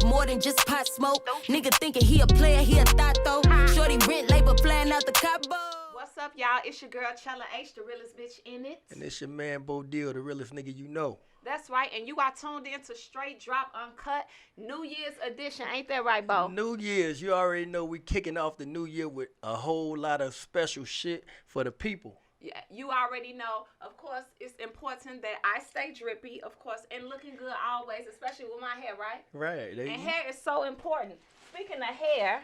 off more than just pot smoke. Nigga thinking he a player, he a thought though. Shorty rent labor flying out the Cabo. What's up, y'all? It's your girl Chella H, the realest bitch in it. And it's your man Bo Deal, the realest nigga you know. That's right, and you are tuned in to Str8Drop Uncut New Year's edition. Ain't that right, Bo? New Year's, you already know we kicking off the new year with a whole lot of special shit for the people. Yeah, you already know. Of course, it's important that I stay drippy, of course, and looking good always, especially with my hair, right? Right. And hair is so important. Speaking of hair,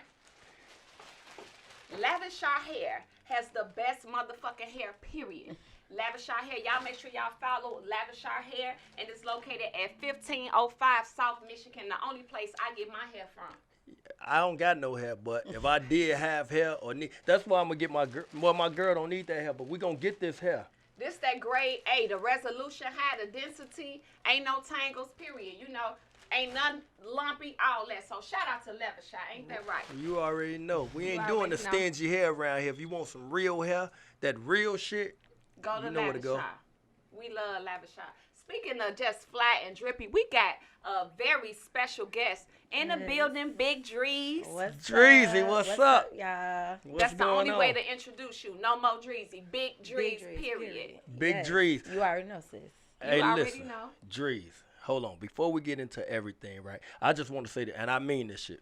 Lavish Our Hair has the best motherfucking hair, period. Lavish Our Hair, y'all make sure y'all follow Lavish Our Hair, and it's located at 1505 South Michigan, the only place I get my hair from. I don't got no hair, but if I did have hair or need, that's why I'm gonna get my girl. Well, my girl don't need that hair, but we gonna get this hair. This that grade A, the resolution high, the density, ain't no tangles, period. You know, ain't nothing lumpy, all that. So shout out to Lavish Our, ain't that right? You already know. We ain't You doing the already know. stingy hair around here. If you want some real hair, that real shit, Go to you know where to Lavish go. Our. We love Lavish Our. Speaking of just flat and drippy, we got a very special guest in the building, Big Dreezy. What's Dreezy, up? what's up? Y'all? What's That's the going only on? way to introduce you. No more Dreezy. Big Dreezy, Dreezy, period. Big Yes. Dreezy. You already know, sis. Hey, already listen, know. Dreezy, hold on. Before we get into everything, right, I just want to say that, and I mean this shit.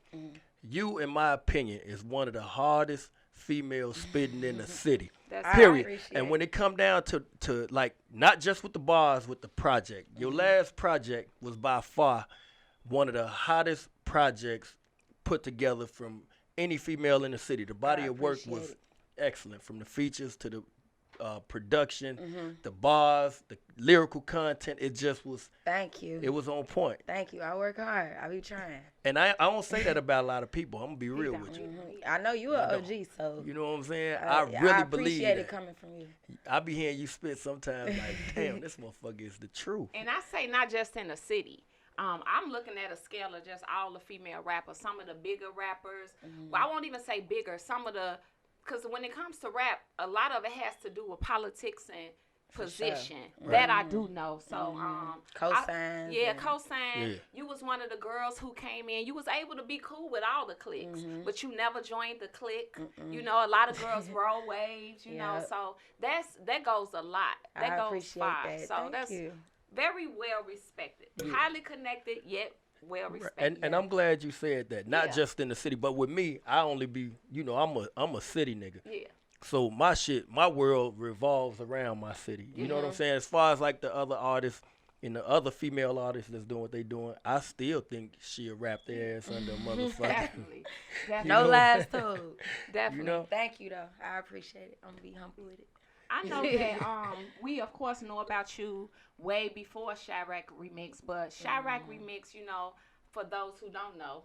You, in my opinion, is one of the hardest females spitting in the city. That's I Period. appreciate And when it come down to like, not just with the bars, with the project. Your last project was by far one of the hottest projects put together from any female in the city. The body I of work appreciate was it. excellent, from the features to the production, the bars, the lyrical content. It just was, Thank you. it was on point. Thank you. I work hard. I be trying. And I don't say that about a lot of people. I'm gonna be real with you. I know you an OG, so You know what I'm saying? I really believe appreciate that. it coming from you. I be hearing you spit sometimes like, damn, this motherfucker is the truth. And I say not just in the city. I'm looking at a scale of just all the female rappers. Some of the bigger rappers. Well, I won't even say bigger. Some of the, because when it comes to rap, a lot of it has to do with politics and position. sure. That I do know. So, Cosigns yeah, and- cosign. Yeah. You was one of the girls who came in. You was able to be cool with all the cliques, but you never joined the clique. You know, a lot of girls roll waves. You know, Yep. so that goes a lot. That I goes appreciate far. that. So Thank that's you. very well respected, highly connected, yet well respected. And I'm glad you said that. Not Yeah. just in the city, but with me, I only be, you know, I'm a city nigga. Yeah. So my world revolves around my city. You know what I'm saying? As far as like the other artists and the other female artists that's doing what they doing, I still think she'll rap their ass under a motherfucker. Definitely. Definitely. No know? lies told. Definitely. You know? Thank you, though. I appreciate it. I'm going to be humble with it. I know that we of course know about you way before Chirac Remix, but Chirac Remix, you know, for those who don't know,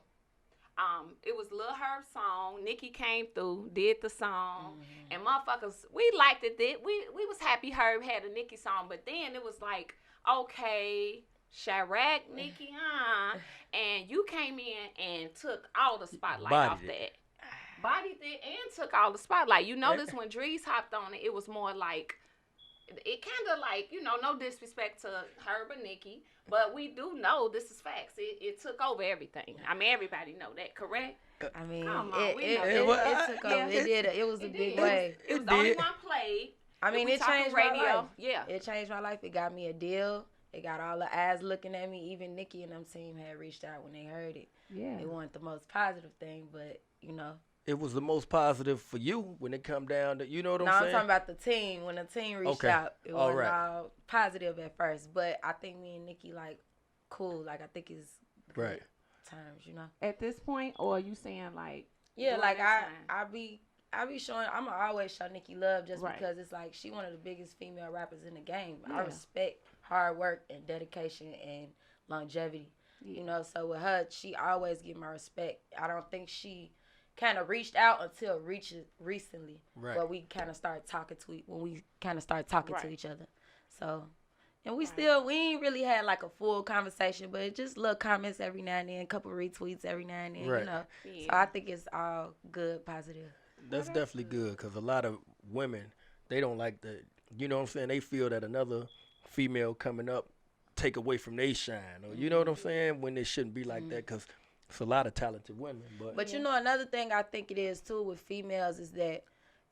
it was Lil Herb's song. Nicki came through, did the song, and motherfuckers, we liked it. We was happy Herb had a Nicki song, but then it was like, okay, Chirac, Nicki, and you came in and took all the spotlight off Bodied it. that. Bodied it and took all the spotlight. You notice when Drees hopped on it, it was more like, it kind of like, you know, no disrespect to Herb or Nicki, but we do know this is facts. It took over everything. I mean, everybody know that, correct? I mean, Come on, it we know took that. over. It did. It was a It big did. way. It was It the only did. one played. I mean, If we it talking changed my life. Yeah. It changed my life. It got me a deal. It got all the eyes looking at me. Even Nicki and them team had reached out when they heard it. Yeah. It wasn't the most positive thing, but, you know. It was the most positive for you when it come down to, you know what No, I'm I'm saying? talking about the team. When the team reached Okay. out, it All wasn't right. all positive at first. But I think me and Nicki, like, cool. Like, I think it's good Right. times, you know. At this point, or are you saying like? Yeah, during like that I time? be showing. I'ma always show Nicki love just Right. because it's like she one of the biggest female rappers in the game. Yeah. I respect hard work and dedication and longevity. You know, so with her, she always give my respect. I don't think she kind of reached out until recently, Right. but we kind of started talking to Right. each other. So. And we ain't really had like a full conversation, but just little comments every now and then, a couple retweets every now and then, Right. you know. Yeah. So I think it's all good, positive. That's definitely good because a lot of women, they don't like the, you know what I'm saying? They feel that another female coming up take away from their shine, or you know what I'm saying? When it shouldn't be like that, because It's a lot of talented women, but But you know, another thing I think it is too with females is that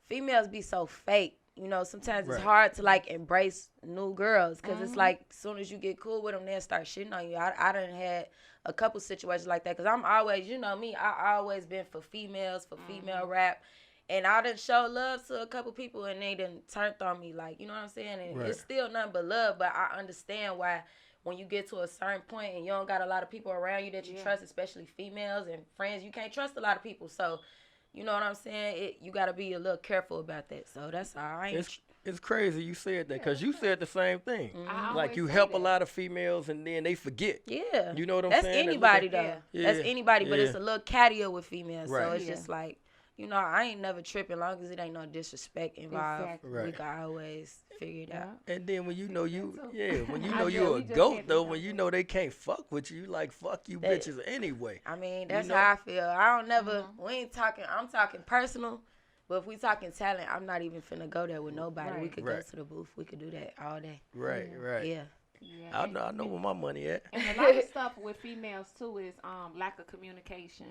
females be so fake. You know, sometimes it's Right. hard to like embrace new girls because it's like as soon as you get cool with them, they'll start shitting on you. I done had a couple situations like that because I'm always, you know me, I always been for females, for female rap. And I done show love to a couple people and they done turned on me, like, you know what I'm saying? And Right. it's still nothing but love, but I understand why when you get to a certain point and you don't got a lot of people around you that you trust, especially females and friends, you can't trust a lot of people. So, you know what I'm saying? You got to be a little careful about that. So that's all right. it's crazy you said that because you said the same thing. I Like always you say help a that. lot of females and then they forget. Yeah. You know what I'm That's saying? anybody, They though. look at- That's Yeah. anybody, but Yeah. it's a little cattier with females. So Right. it's just like, you know, I ain't never tripping long as it ain't no disrespect involved. Exactly. We Right. can always figure it out. And then when you know when you I know just- you we a just goat had though, this when you know they can't fuck with you, like fuck you That- bitches anyway. I mean, that's know? how I feel. I don't never, we ain't talking, I'm talking personal, but if we talking talent, I'm not even finna go there with nobody. We Right. could go Right. to the booth. We could do that all day. Right, right. Yeah. Yeah. I know where my money at. And a lot of stuff with females too is lack of communication.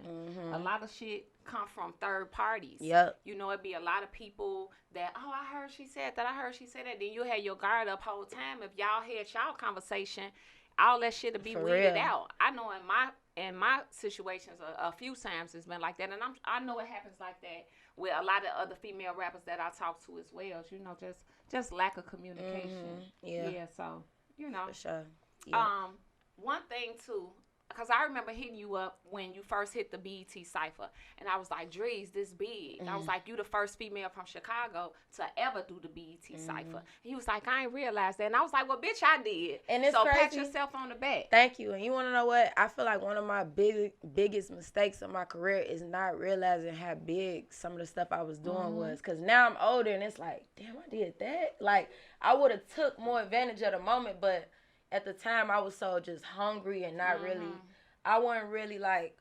A lot of shit come from third parties. Yep. You know, it be a lot of people that, oh, I heard she said that. I heard she said that. Then you had your guard up whole time. If y'all had y'all conversation, all that shit will be For weeded real. out. I know in my situations a few times it's been like that, and I know it happens like that with a lot of other female rappers that I talk to as well. You know, just lack of communication. Yeah. So you know. For sure. Yeah. One thing too, because I remember hitting you up when you first hit the BET Cypher, and I was like, Dreez, this big. I was like, you the first female from Chicago to ever do the BET Cypher. He was like, I ain't realized that. And I was like, well, bitch, I did. And it's so pat crazy. yourself on the back. Thank you. And you want to know what? I feel like one of my biggest mistakes in my career is not realizing how big some of the stuff I was doing was. Because now I'm older and it's like, damn, I did that. Like, I would have took more advantage of the moment, but at the time I was so just hungry and not really, I wasn't really like,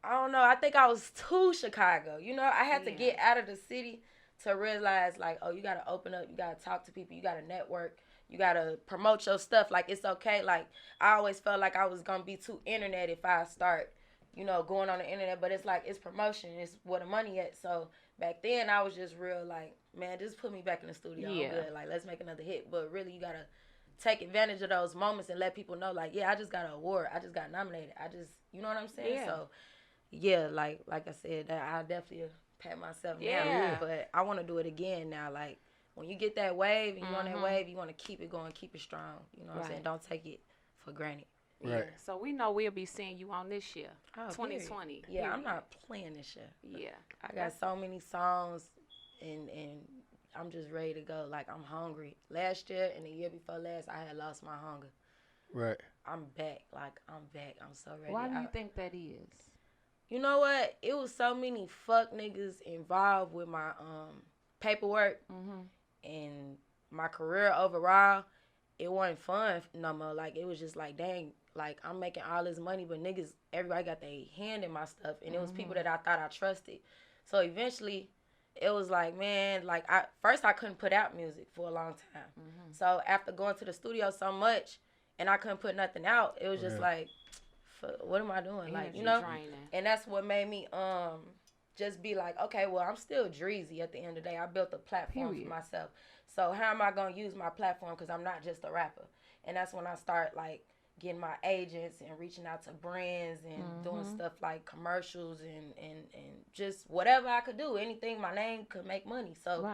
I don't know. I think I was too Chicago. You know, I had to get out of the city to realize like, oh, you got to open up. You got to talk to people. You got to network. You got to promote your stuff. Like, it's okay. Like, I always felt like I was going to be too internet if I start, you know, going on the internet. But it's like, it's promotion. It's where the money at. So back then I was just real like, man, just put me back in the studio. I'm good. Like, let's make another hit. But really, you got to take advantage of those moments and let people know, like, yeah, I just got an award. I just got nominated. You know what I'm saying? Yeah. So, yeah, like I said, I definitely pat myself down. Yeah. But I want to do it again now. Like, when you get that wave and you on that wave, you want to keep it going, keep it strong. You know what I'm saying? Don't take it for granted. Yeah. Right. So we know we'll be seeing you on this year, Oh, 2020. period. Yeah, I'm period. not playing this year. Yeah. I got so many songs and I'm just ready to go. Like, I'm hungry. Last year and the year before last, I had lost my hunger. Right. I'm back. Like, I'm back. I'm so ready. Why do you think that is? You know what? It was so many fuck niggas involved with my paperwork and my career overall. It wasn't fun no more. Like, it was just like, dang, like, I'm making all this money, but niggas, everybody got their hand in my stuff. And it was people that I thought I trusted. So eventually, it was like, man, like, first I couldn't put out music for a long time. So after going to the studio so much and I couldn't put nothing out, it was just like, what am I doing? Like, you know? Draining. And that's what made me just be like, okay, well, I'm still Dreezy at the end of the day. I built a platform for myself. So how am I going to use my platform? Because I'm not just a rapper. And that's when I start, like, getting my agents and reaching out to brands and doing stuff like commercials and just whatever I could do. Anything my name could make money. So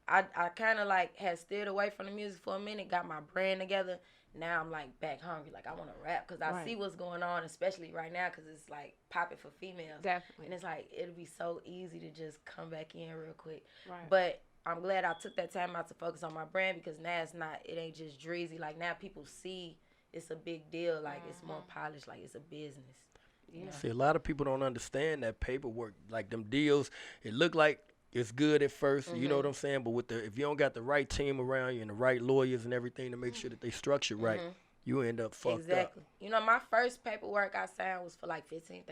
I kind of, like, had steered away from the music for a minute, got my brand together. Now I'm, like, back hungry. Like, I want to rap because I see what's going on, especially right now because it's, like, popping for females. Definitely. And it's, like, it'll be so easy to just come back in real quick. Right. But I'm glad I took that time out to focus on my brand because now it ain't just Dreezy. Like, now people see it's a big deal. Like, it's more polished. Like, it's a business. Yeah. See, a lot of people don't understand that paperwork. Like, them deals, it look like it's good at first, you know what I'm saying? But if you don't got the right team around you and the right lawyers and everything to make sure that they structure right, you end up fucked Exactly. up. You know, my first paperwork I signed was for like $15,000.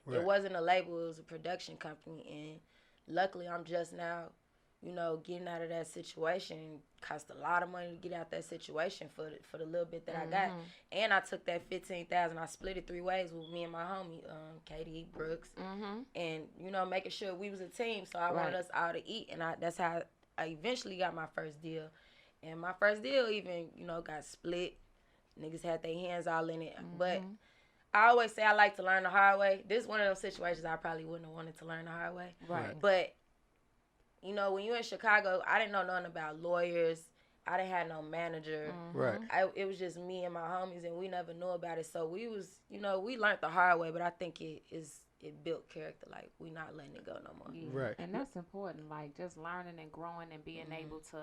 Right. It wasn't a label. It was a production company. And luckily, I'm just now, you know, getting out of that situation cost a lot of money to get out that situation for the little bit that I got. And I took that $15,000, I split it 3 ways with me and my homie, Katie Brooks, and you know, making sure we was a team. So I wanted us all to eat, and that's how I eventually got my first deal. And my first deal even, you know, got split. Niggas had their hands all in it, but I always say I like to learn the hard way. This is one of those situations I probably wouldn't have wanted to learn the hard way. Right. But you know, when you're in Chicago, I didn't know nothing about lawyers. I didn't have no manager. Right. It was just me and my homies, and we never knew about it. So we was, you know, we learned the hard way, but I think it built character. Like, we not letting it go no more. Yeah. Right. And that's important. Like, just learning and growing and being able to.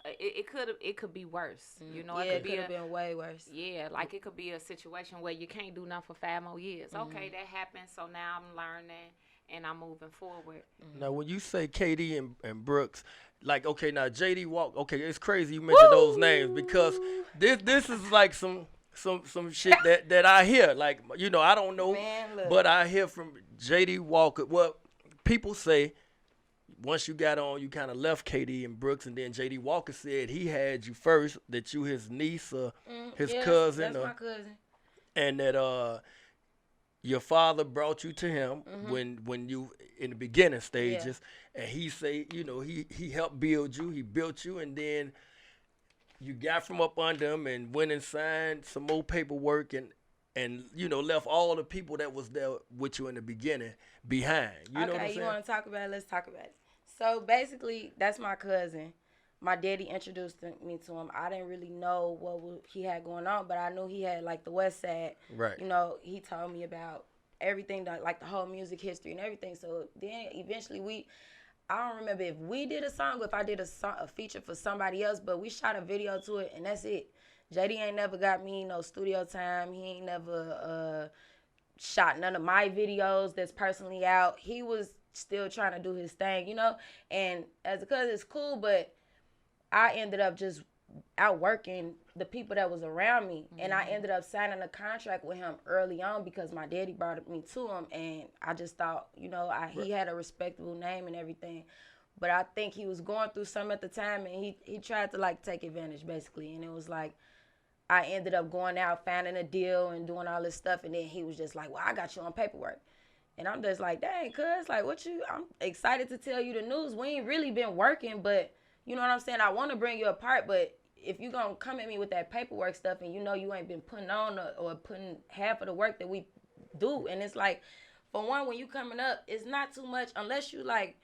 It could be worse. You know, yeah, it could have been way worse. Yeah, like it could be a situation where you can't do nothing for 5 more years. Okay, that happened. So now I'm learning and I'm moving forward. Now, when you say KD and Brooks, like, okay, now JD Walk, okay, it's crazy you mentioned those names because this is like some shit that I hear. Like, you know, I don't know, Man, look. but I hear from JD Walker. Well, people say once you got on, you kind of left KD and Brooks, and then JD Walker said he had you first, that you his niece or his cousin, That's my cousin. and that your father brought you to him when you in the beginning stages, and he say, you know, he helped build you, he built you, and then you got from up under him and went and signed some more paperwork and you know, left all the people that was there with you in the beginning behind. You know what I'm saying? Okay, you want to talk about it? Let's talk about it. So basically, that's my cousin. My daddy introduced me to him. I didn't really know what he had going on, but I knew he had, like, the West Side. Right. You know, he told me about everything, like the whole music history and everything. So then eventually I don't remember if we did a song or if I did a feature for somebody else, but we shot a video to it, and that's it. JD ain't never got me no studio time. He ain't never shot none of my videos that's personally out. He was still trying to do his thing, you know? And as a cousin, it's cool, but I ended up just outworking the people that was around me. And I ended up signing a contract with him early on because my daddy brought me to him. And I just thought, you know, he had a respectable name and everything. But I think he was going through something at the time, and he tried to, like, take advantage, basically. And it was like, I ended up going out, finding a deal and doing all this stuff. And then he was just like, well, I got you on paperwork. And I'm just like, dang, cuz, like, I'm excited to tell you the news. We ain't really been working, but you know what I'm saying? I want to bring you apart, but if you going to come at me with that paperwork stuff and you know you ain't been putting on or putting half of the work that we do, and it's like, for one, when you coming up, it's not too much unless you, like,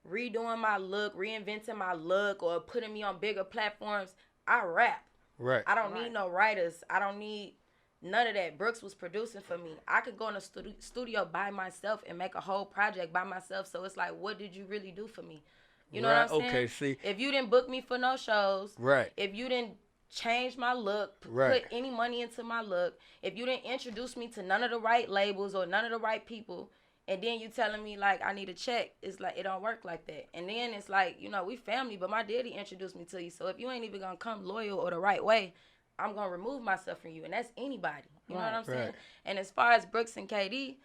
redoing my look, reinventing my look, or putting me on bigger platforms. I rap. Right. I don't need no writers. I don't need none of that. Brooks was producing for me. I could go in a studio by myself and make a whole project by myself. So it's like, what did you really do for me? You know what I'm saying? Okay, see. If you didn't book me for no shows, Right. if you didn't change my look, Right. put any money into my look, if you didn't introduce me to none of the right labels or none of the right people, and then you telling me, like, I need a check, it's like, it don't work like that. And then it's like, you know, we family, but my daddy introduced me to you. So if you ain't even going to come loyal or the right way, I'm going to remove myself from you. And that's anybody. You know what I'm saying? Right. And as far as Brooks and KD,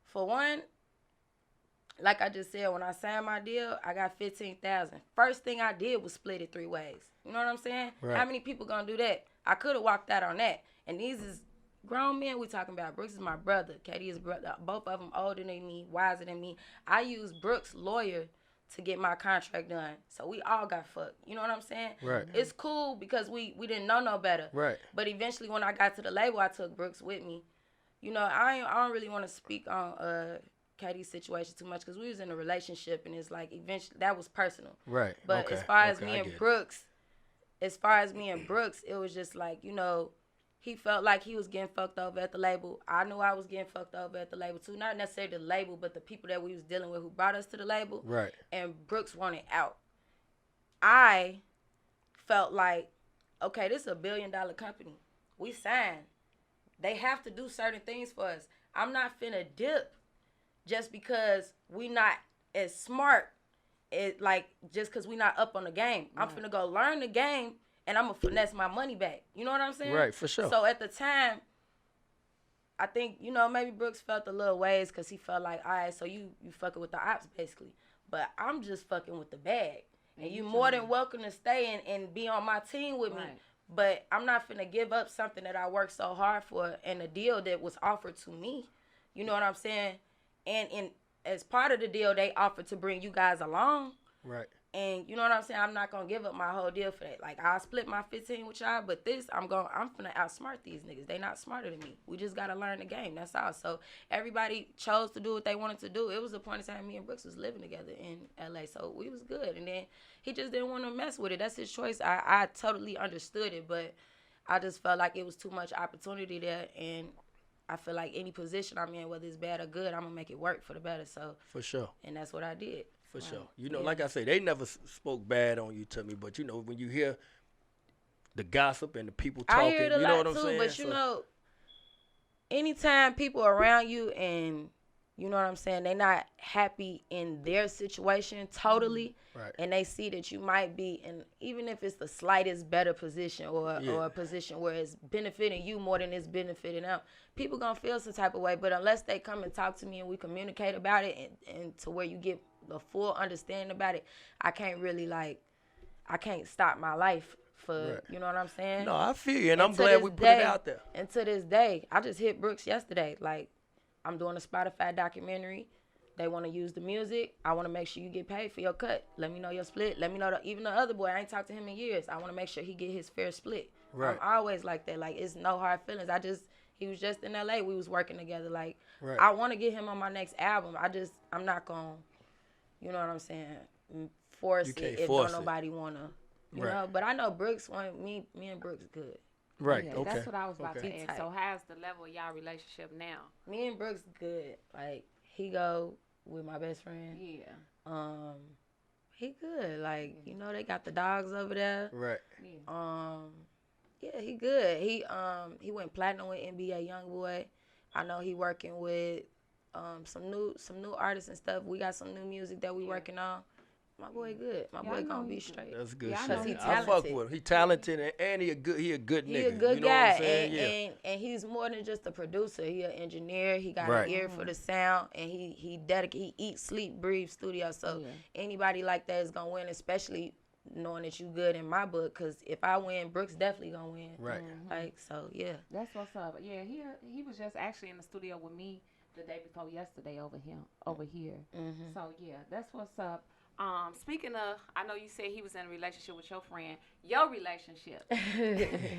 for one, like I just said, when I signed my deal, I got $15,000. First thing I did was split it 3 ways. You know what I'm saying? Right. How many people gonna do that? I could have walked out on that. And these is grown men we talking about. Brooks is my brother. KD is brother. Both of them older than me, wiser than me. I used Brooks' lawyer to get my contract done. So we all got fucked. You know what I'm saying? Right. It's cool because we didn't know no better. Right. But eventually when I got to the label, I took Brooks with me. You know, I don't really want to speak on KD's situation too much because we was in a relationship, and it's like eventually that was personal. Right. But okay. as far as okay, me I and get it. Brooks, it was just like, you know, he felt like he was getting fucked over at the label. I knew I was getting fucked over at the label too. Not necessarily the label, but the people that we was dealing with who brought us to the label. Right. And Brooks wanted out. I felt like, okay, this is a $1 billion company. We signed. They have to do certain things for us. I'm not finna dip just because we not as smart, just because we not up on the game. I'm finna go learn the game, and I'm gonna finesse my money back. You know what I'm saying? Right, for sure. So at the time, I think, you know, maybe Brooks felt a little ways because he felt like, all right, so you fucking with the ops, basically. but I'm just fucking with the bag. And you more than welcome to stay and be on my team with me. But I'm not finna give up something that I worked so hard for and a deal that was offered to me. You know what I'm saying? And as part of the deal, they offered to bring you guys along. Right. And you know what I'm saying? I'm not gonna give up my whole deal for that. Like, I'll split my 15 with y'all, but this, I'm finna outsmart these niggas. They not smarter than me. We just gotta learn the game. That's all. So everybody chose to do what they wanted to do. It was a point in time me and Brooks was living together in LA, so we was good. And then he just didn't want to mess with it. That's his choice. I totally understood it, but I just felt like it was too much opportunity there, and I feel like any position I'm in, whether it's bad or good, I'm gonna make it work for the better. So for sure. And that's what I did. For sure. You know, like I say, they never spoke bad on you to me, but you know, when you hear the gossip and the people talking, I hear it a you know lot what I'm too, saying? but you know, anytime people around you and you know what I'm saying, they not happy in their situation totally, right. And they see that you might be in, even if it's the slightest better position or a position where it's benefiting you more than it's benefiting them, people gonna feel some type of way. But unless they come and talk to me and we communicate about it and to where you get the full understanding about it, I can't really I can't stop my life for, you know what I'm saying? No, I feel you, and I'm glad we put it out there. And to this day, I just hit Brooks yesterday. Like, I'm doing a Spotify documentary. They want to use the music. I want to make sure you get paid for your cut. Let me know your split. Let me know even the other boy, I ain't talked to him in years. I want to make sure he get his fair split. Right. I'm always like that. Like, it's no hard feelings. He was just in LA. We was working together. Like, right. I want to get him on my next album. I'm not going to, you know what I'm saying, force it if don't nobody want to, you know. But I know Brooks, me and Brooks good. Right, yeah, okay. That's what I was about to He ask. tight. So how's the level of y'all relationship now? Me and Brooks good. Like, he go with my best friend. Yeah. He good. Like, you know, they got the dogs over there. Right. Yeah, he good. He went platinum with NBA YoungBoy. I know he working with some new artists and stuff. We got some new music that we working on. My boy good. My boy gonna be straight. That's good Yeah, shit. He I fuck with him. He talented and he a good nigga. He a good you know guy. What I'm saying? And he's more than just a producer. He an engineer. He got Right. an ear for the sound, and he eats, sleep, breathe studio. So anybody like that is gonna win, especially knowing that you good in my book. Cause if I win, Brooks definitely gonna win. Right. Like, so yeah. That's what's up. Yeah, he was just actually in the studio with me the day before yesterday over here. So yeah, that's what's up. Speaking of, I know you said he was in a relationship with your friend. Your relationship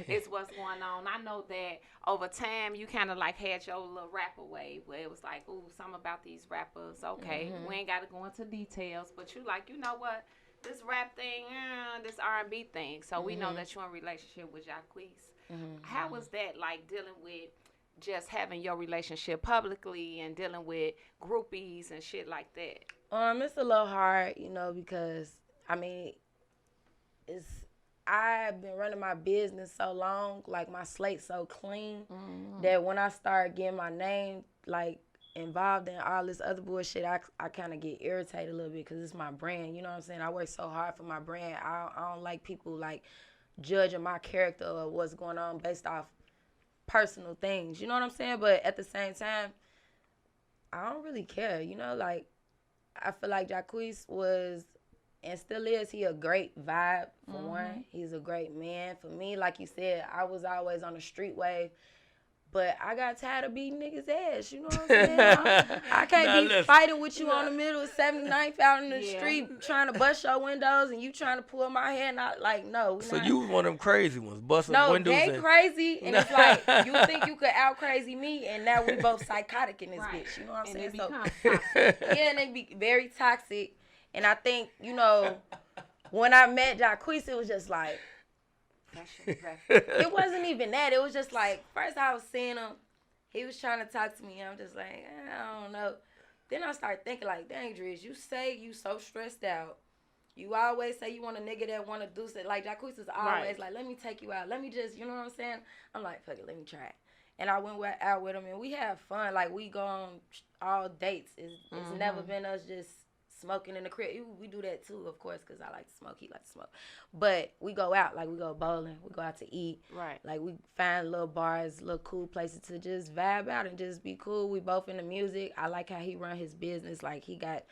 is what's going on. I know that over time you kind of like had your little rapper wave where it was like, ooh, something about these rappers. Okay, we ain't got to go into details, but you like, you know what, this rap thing, this R&B thing. So we know that you're in a relationship with Jaquees. How was that like dealing with just having your relationship publicly and dealing with groupies and shit like that? It's a little hard, you know, because I mean, I've been running my business so long, like my slate so clean, that when I start getting my name like involved in all this other bullshit, I kind of get irritated a little bit because it's my brand. You know what I'm saying? I work so hard for my brand. I don't like people like judging my character or what's going on based off personal things. You know what I'm saying? But at the same time, I don't really care. You know, like, I feel like Jaquees was and still is. He a great vibe for one. He's a great man. For me, like you said, I was always on the street wave, but I got tired of beating niggas' ass. You know what I'm saying? I can't be fighting with you on the middle of 79th out in the street trying to bust your windows and you trying to pull my hair. Not like, no. So you was one of them crazy ones, busting no, windows. No, they crazy, and it's like, you think you could out crazy me, and now we both psychotic in this bitch. You know what I'm saying? Yeah, and they be very toxic. And I think, you know, when I met Jaquees, it was just like, it wasn't even that. It was just like, first I was seeing him. He was trying to talk to me. I'm just like, I don't know. Then I started thinking like, dang, Drees, you say you so stressed out. You always say you want a nigga that want to do something. Like, Jaquees is always like, let me take you out. Let me just, you know what I'm saying? I'm like, fuck it, let me try it. And I went out with him, and we have fun. Like, we go on all dates. It's never been us just smoking in the crib. We do that too, of course, because I like to smoke. He like to smoke. But we go out. Like, we go bowling. We go out to eat. Right. Like, we find little bars, little cool places to just vibe out and just be cool. We both into music. I like how he run his business. Like, he got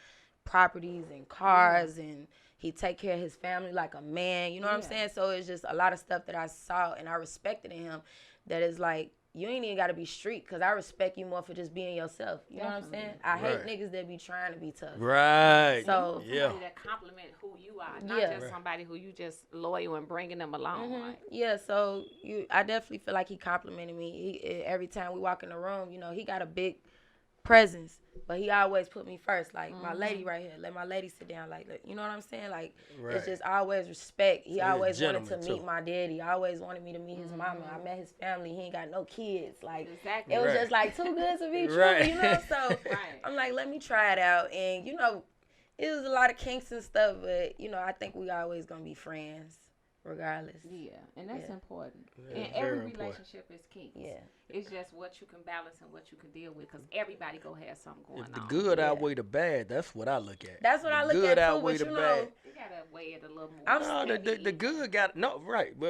properties and cars and he take care of his family like a man. You know what I'm saying? So it's just a lot of stuff that I saw and I respected in him that is like, you ain't even got to be street because I respect you more for just being yourself. You know what I'm saying? I hate niggas that be trying to be tough. Right. So somebody that compliment who you are, not just somebody who you just loyal and bringing them along. Like. Yeah, so I definitely feel like he complimented me. Every time we walk in the room, you know, he got a big presence, but he always put me first. Like my lady right here, let my lady sit down. Like you know what I'm saying? Like it's just always respect. He always wanted to meet my daddy. He always wanted me to meet his mama. I met his family. He ain't got no kids. Like it was just like too good to be true. You know, so I'm like, let me try it out. And you know, it was a lot of kinks and stuff, but you know, I think we always gonna be friends. Regardless. Yeah, and that's important. And every relationship is kinks. Yeah. It's just what you can balance and what you can deal with because everybody go have something going on. If the good outweigh the bad, that's what I look at. That's what I look at too, good outweigh the bad. You gotta weigh it a little more. The good got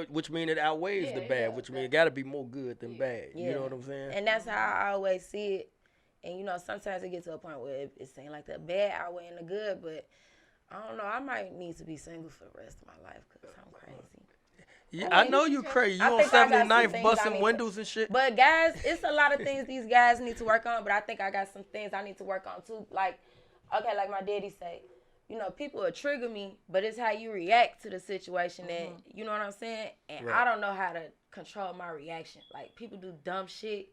which means it outweighs the bad, which means it gotta be more good than bad. You know what I'm saying? And that's how I always see it. And you know, sometimes it gets to a point where it seems like the bad outweighing the good, but I don't know. I might need to be single for the rest of my life because I'm crazy. Yeah, I know you crazy. You on 79th busting windows and shit. But guys, it's a lot of things these guys need to work on. But I think I got some things I need to work on too. Like, okay, like my daddy say, you know, people will trigger me, but it's how you react to the situation that, you know what I'm saying? And I don't know how to control my reaction. Like, people do dumb shit.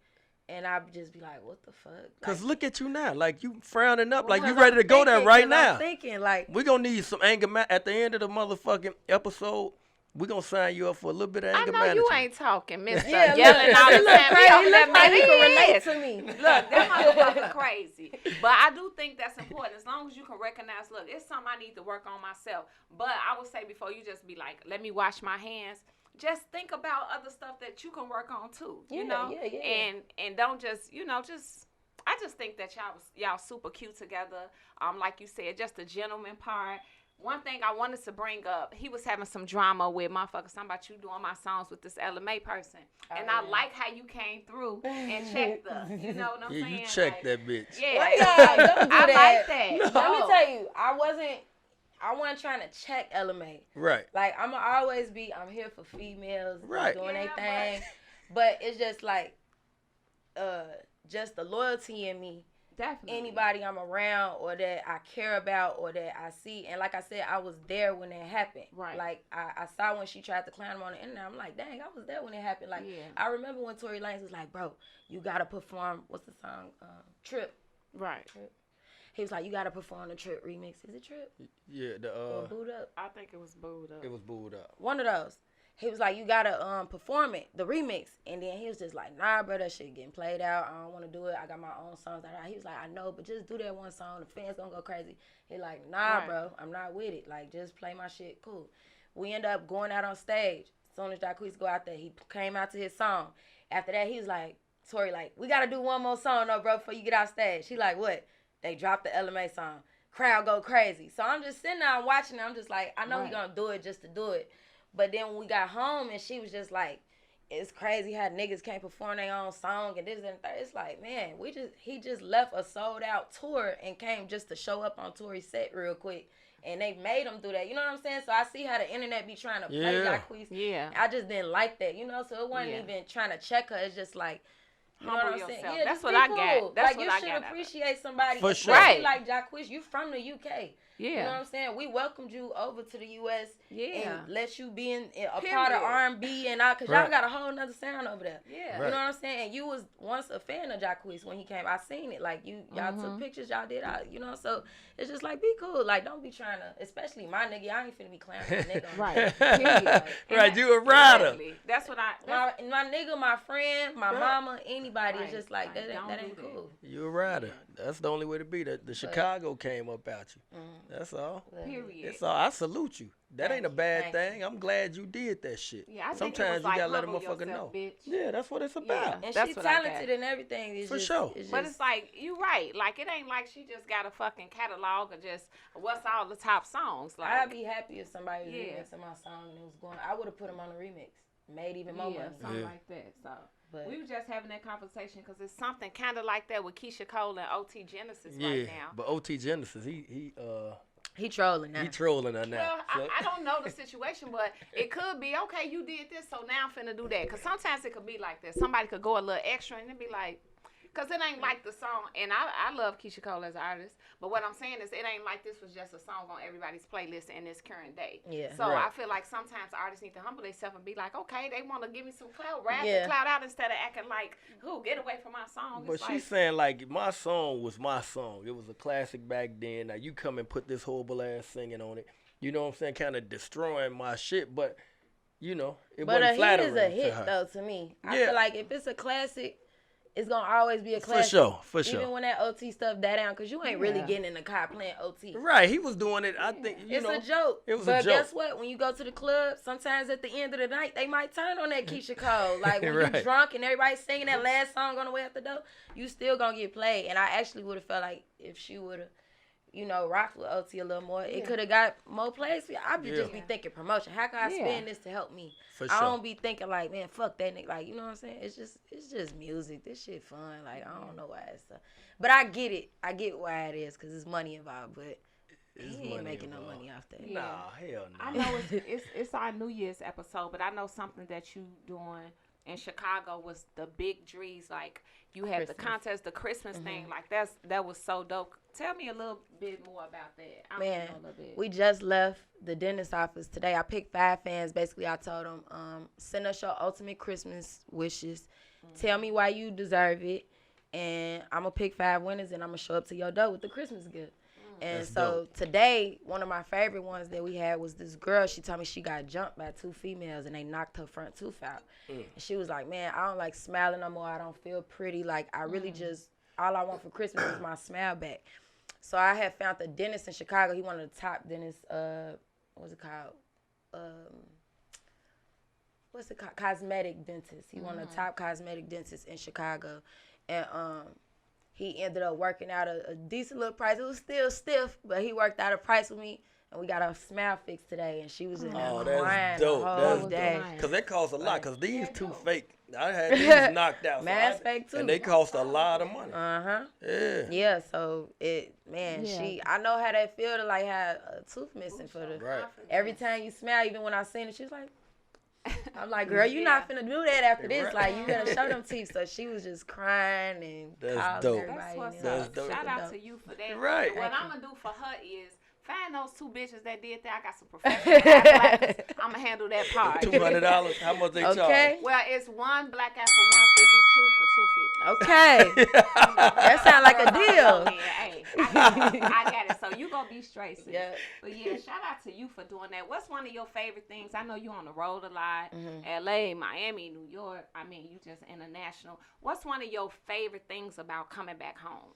And I just be like, what the fuck? Because look at you now. Like, you frowning up. Like, you ready to go there right now. I'm thinking, like. We're going to need some anger at the end of the motherfucking episode. We're going to sign you up for a little bit of anger management. I know you ain't talking, Mr. Yelling all the time. He look like he can relate to me. Look, that motherfucker crazy. But I do think that's important. As long as you can recognize, look, it's something I need to work on myself. But I would say before you just be like, let me wash my hands. Just think about other stuff that you can work on too, you know? And don't just, you know, I just think that y'all super cute together. Like you said, just the gentleman part. One thing I wanted to bring up, he was having some drama with motherfuckers talking about you doing my songs with this LMA person. And I like how you came through and checked us. You know what I'm saying? You checked that bitch. Yeah. Don't do I that. like that. No. Let me tell you, I wasn't trying to check LMA. Right. Like, I'm here for females doing their thing. But it's just like, just the loyalty in me. Definitely. Anybody I'm around or that I care about or that I see. And like I said, I was there when it happened. Right. Like, I saw when she tried to climb on the internet. I'm like, dang, I was there when it happened. Like, I remember when Tory Lanez was like, bro, you got to perform, what's the song? Trip. Right. Trip. He was like, you got to perform the Trip remix. Is it Trip? Yeah. Or Booed Up? I think it was Booed Up. It was Booed Up. One of those. He was like, you gotta perform it, the remix. And then he was just like, nah, bro, that shit getting played out. I don't want to do it. I got my own songs. He was like, I know, but just do that one song. The fans gonna go crazy. He like, nah, bro, I'm not with it. Like, just play my shit. Cool. We end up going out on stage. As soon as Jaquees go out there, he came out to his song. After that, he was like, Tori, like, we gotta do one more song, though, bro, before you get off stage. He like, what? They dropped the LMA song. Crowd go crazy. So I'm just sitting there watching it. I'm just like, I know he gonna do it just to do it. But then when we got home and she was just like, it's crazy how niggas can't perform their own song and this and that. It's like, man, he just left a sold out tour and came just to show up on Tory's set real quick. And they made him do that. You know what I'm saying? So I see how the internet be trying to play Jaquees. Yeah. I just didn't like that, you know? So it wasn't even trying to check her. It's just like, you know what I'm saying? Yeah, that's what I got. That's what I got. Like, you should appreciate somebody. For sure. Right. Like Jaquees, you from the UK. Yeah. You know what I'm saying? We welcomed you over to the U.S. Yeah. And let you be a part of R&B and all, because y'all got a whole nother sound over there. Yeah. You know what I'm saying? And you was once a fan of Jaquees when he came. I seen it. Like, y'all took pictures, y'all did all, you know? So it's just like, be cool. Like, don't be trying to, especially my nigga, I ain't finna be clowning my nigga. Right. Period. Like, right, you a rider. Exactly. That's what my nigga, my friend, my mama, anybody is just like, that ain't cool. You a rider. That's the only way to be. The Chicago came up out you. That's all. Period. That's all. I salute you. That ain't a bad thing. I'm glad you did that shit. Yeah, I think sometimes it was like, you gotta let a humble motherfucker yourself, know. Bitch. Yeah, that's what it's about. And that's she's what I talented and everything. It's For just, sure. But it's like, you right. Like, it ain't like she just got a fucking catalog of just what's all the top songs. Like, I'd be happy if somebody was remixing my song and it was going. I would have put them on the remix, made even more money. Something like that. So But We were just having that conversation because it's something kind of like that with Keisha Cole and OT Genesis Yeah, right now. but OT Genesis, he trolling now. he trolling her now. Well, So- I don't know the situation, but it could be, okay, you did this, so now I'm finna do that. Because sometimes it could be like that. Somebody could go a little extra and it be like, because it ain't like the song. And I love Keisha Cole as an artist. But what I'm saying is it ain't like this was just a song on everybody's playlist in this current day. Yeah. So Right. I feel like sometimes artists need to humble themselves and be like, okay, they want to give me some clout, rap Yeah. the clout out instead of acting like, who, get away from my song. But It's she's like, saying like my song was my song. It was a classic back then. Now you come and put this horrible ass singing on it. You know what I'm saying? Kind of destroying my shit. But it But wasn't a hit flattering is a to hit her. though to me. I Yeah. feel like if it's a classic, it's gonna always be a For classic. sure, for Even sure. when that OT stuff that down, cause you ain't really Yeah. getting in the car playing OT. Right, he was doing it. I think It's a joke. it was but a joke. guess what? When you go to the club, sometimes at the end of the night, they might turn on that Keisha Cole. Like when Right. you drunk and everybody's singing that last song on the way out the door, you still gonna get played. And I actually would have felt like if she would have, rocked with OT a little more, it could have got more plays. I'd be just be thinking promotion. How can I spend this to help me? For I sure. don't be thinking like, man, fuck that nigga. Like, you know what I'm saying? It's just music. This shit fun. Like, I don't know why it's so. But I get it. I get why it is because it's money involved. But It's he ain't money making no involved. money off that. Yeah. Nah, hell no. I know it's our New Year's episode, but I know something that you doing in Chicago was the big Drees. Like you had the Christmas. contest, the Christmas thing. Like that was so dope. Tell me a little bit more about that. I Man, know a little bit. we just left the dentist office today. I picked 5 fans. Basically, I told them, send us your ultimate Christmas wishes. Tell me why you deserve it. And I'm going to pick 5 winners, and I'm going to show up to your door with the Christmas gift. And That's so dope. today, one of my favorite ones that we had was this girl. She told me she got jumped by 2 females, and they knocked her front tooth out. And she was like, man, I don't like smiling no more. I don't feel pretty. Like, I really just, all I want for Christmas is my smile back. So I had found the dentist in Chicago. He one of the top dentists. What's it called? Cosmetic dentist. He one of the top cosmetic dentists in Chicago, and he ended up working out a decent little price. It was still stiff, but he worked out a price with me, and we got our smile fixed today. And she was in there Oh, crying that's the dope. whole That's day. dope. Because that costs a lot. Because these Yeah, two dope. fake. I had these knocked out. Man's fake, too. And they cost a lot of money. Yeah. Yeah, so I know how that feel to like have a tooth missing for the. Right. Every time you smile, even when I seen it, she was like, I'm like, girl, you not finna do that after this. Right. Like, you gotta show them teeth. So she was just crying and That's calling dope. everybody. That's what's and That's up. dope. Shout out to you for that. Right. What I'm gonna do for her is find those 2 bitches that did that. I got some professional black. I'm gonna handle that part. $200. How much they Okay. Well, it's 1 black app for 152 for 250. Okay. That sound like a deal. Hey, I got it. So you gonna be straight, sis. Yeah. But yeah, shout out to you for doing that. What's one of your favorite things? I know you on the road a lot. LA, Miami, New York. I mean, you just international. What's one of your favorite things about coming back home?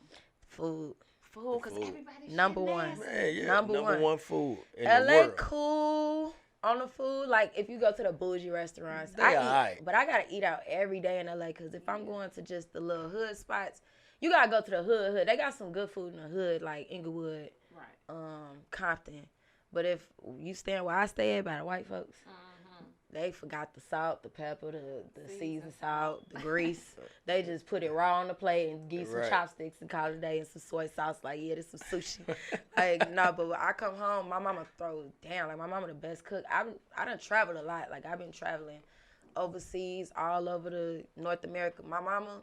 Food. Food, because Food. everybody's Number shit one. nasty. Man, yeah. Number Number one. one food in the LA world. cool on the food. Like, if you go to the bougie restaurants, They I eat, alright. but I gotta eat out every day in LA. Because if I'm going to just the little hood spots, you gotta go to the hood. They got some good food in the hood, like Inglewood, Right. Compton. But if you stand where I stay at by the white folks, they forgot the salt, the pepper, the seasoned salt, the grease. They just put it raw on the plate and give you some Right. chopsticks and call it a day and some soy sauce. Like, yeah, this is sushi. Like, no, but when I come home, my mama throws down. Like, my mama the best cook. I done traveled a lot. Like, I've been traveling overseas, all over the North America. My mama